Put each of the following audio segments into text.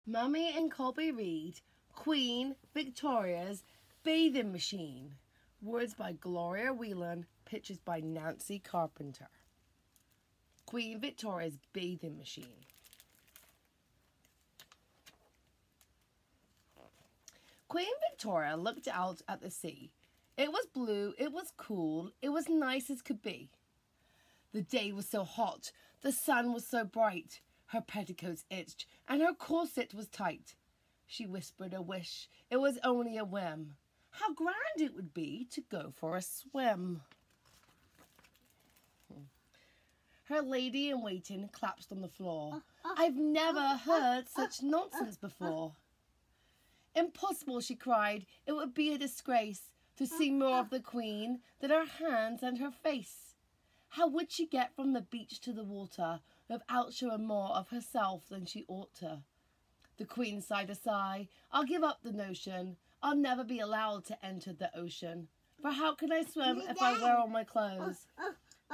Mummy and Colby read Queen Victoria's Bathing Machine. Words by Gloria Whelan, pictures by Nancy Carpenter. Queen Victoria's Bathing Machine. Queen Victoria looked out at the sea. It was blue, it was cool, it was nice as could be. The day was so hot, the sun was so bright, her petticoats itched and her corset was tight. She whispered a wish, it was only a whim. How grand it would be to go for a swim. Her lady-in-waiting collapsed on the floor. I've never heard such nonsense before. Impossible, she cried, it would be a disgrace to see more of the Queen than her hands and her face. How would she get from the beach to the water without showing more of herself than she ought to? The Queen sighed a sigh. I'll give up the notion. I'll never be allowed to enter the ocean. For how can I swim if I wear all my clothes?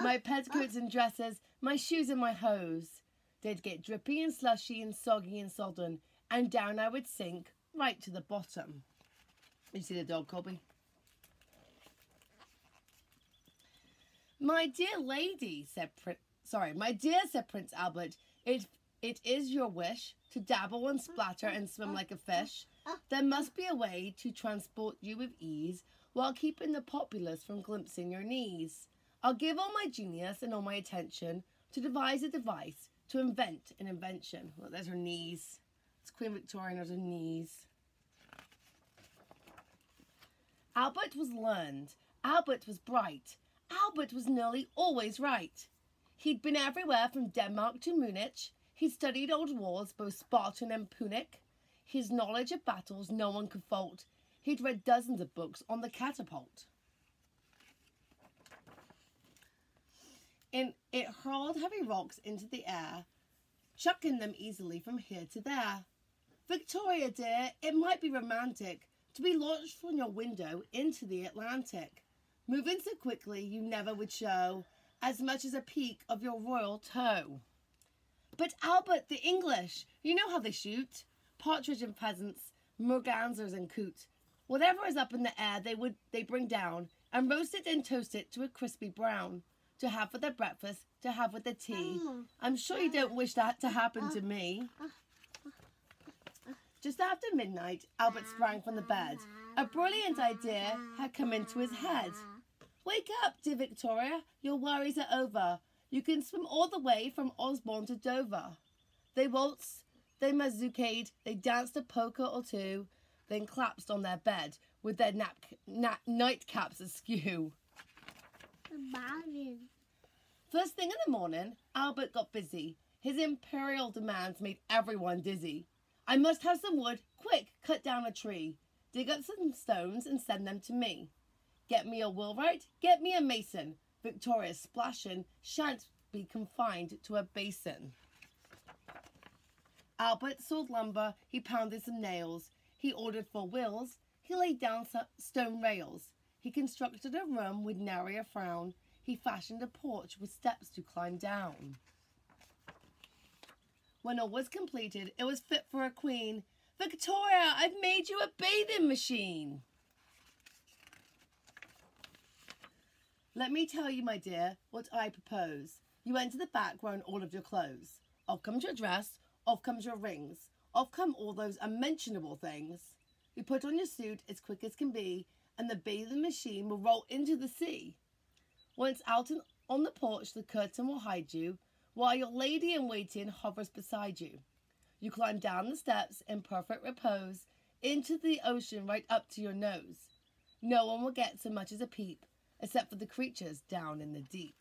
My petticoats and dresses, my shoes and my hose. They'd get drippy and slushy and soggy and sodden, and down I would sink right to the bottom. You see the dog, Colby? My dear lady, said Prince Albert, it is your wish to dabble and splatter and swim like a fish. There must be a way to transport you with ease while keeping the populace from glimpsing your knees. I'll give all my genius and all my attention to devise a device, to invent an invention. Look, there's her knees. It's Queen Victoria and her knees. Albert was learned. Albert was bright. Albert was nearly always right. He'd been everywhere from Denmark to Munich. He'd studied old wars, both Spartan and Punic. His knowledge of battles no one could fault. He'd read dozens of books on the catapult. It hurled heavy rocks into the air, chucking them easily from here to there. Victoria, dear, it might be romantic to be launched from your window into the Atlantic. Moving so quickly you never would show as much as a peak of your royal toe. But Albert, the English, you know how they shoot. Partridge and pheasants, mergansers and coot. Whatever is up in the air they bring down and roast it and toast it to a crispy brown. To have for their breakfast, to have with their tea. I'm sure you don't wish that to happen to me. Just after midnight, Albert sprang from the bed. A brilliant idea had come into his head. Wake up, dear Victoria, your worries are over. You can swim all the way from Osborne to Dover. They waltzed, they mazurkade, they danced a polka or two, then collapsed on their bed with their nightcaps askew. First thing in the morning, Albert got busy. His imperial demands made everyone dizzy. I must have some wood. Quick, cut down a tree. Dig up some stones and send them to me. Get me a wheelwright, get me a mason. Victoria's splashing shan't be confined to a basin. Albert sawed lumber, he pounded some nails. He ordered 4 wheels, he laid down some stone rails. He constructed a room with nary a frown. He fashioned a porch with steps to climb down. When all was completed, it was fit for a queen. Victoria, I've made you a bathing machine. Let me tell you, my dear, what I propose. You enter the back wearing all of your clothes. Off comes your dress, off comes your rings, off come all those unmentionable things. You put on your suit as quick as can be, and the bathing machine will roll into the sea. Once out on the porch, the curtain will hide you, while your lady-in-waiting hovers beside you. You climb down the steps in perfect repose, into the ocean right up to your nose. No one will get so much as a peep, except for the creatures down in the deep.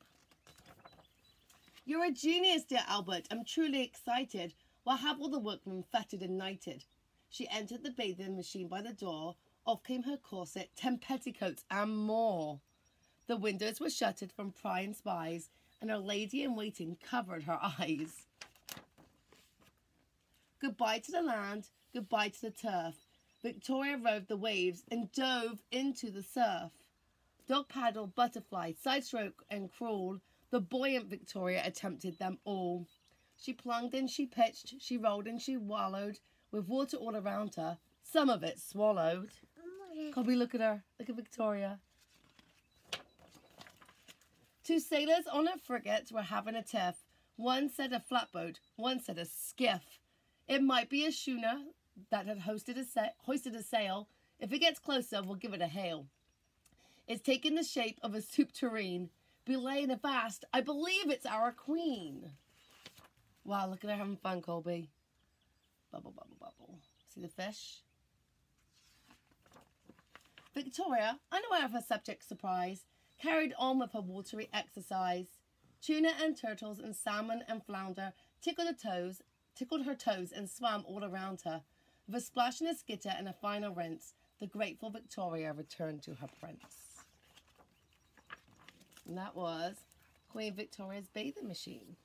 You're a genius, dear Albert. I'm truly excited. We'll have all the workmen fettered and knighted. She entered the bathing machine by the door. Off came her corset, 10 petticoats and more. The windows were shuttered from prying spies, and her lady-in-waiting covered her eyes. Goodbye to the land, goodbye to the turf. Victoria rode the waves and dove into the surf. Dog paddle, butterfly, side stroke and crawl, the buoyant Victoria attempted them all. She plunged and she pitched, she rolled and she wallowed, with water all around her, some of it swallowed. Colby, look at her. Look at Victoria. Two sailors on a frigate were having a tiff. One said a flatboat, one said a skiff. It might be a schooner that had hoisted a sail. If it gets closer, we'll give it a hail. It's taken the shape of a soup tureen, belaying avast. I believe it's our queen. Wow, look at her having fun, Colby. Bubble, bubble, bubble. See the fish? Victoria, unaware of her subject's surprise, carried on with her watery exercise. Tuna and turtles and salmon and flounder tickled her toes and swam all around her. With a splash and a skitter and a final rinse, the grateful Victoria returned to her prince. And that was Queen Victoria's bathing machine.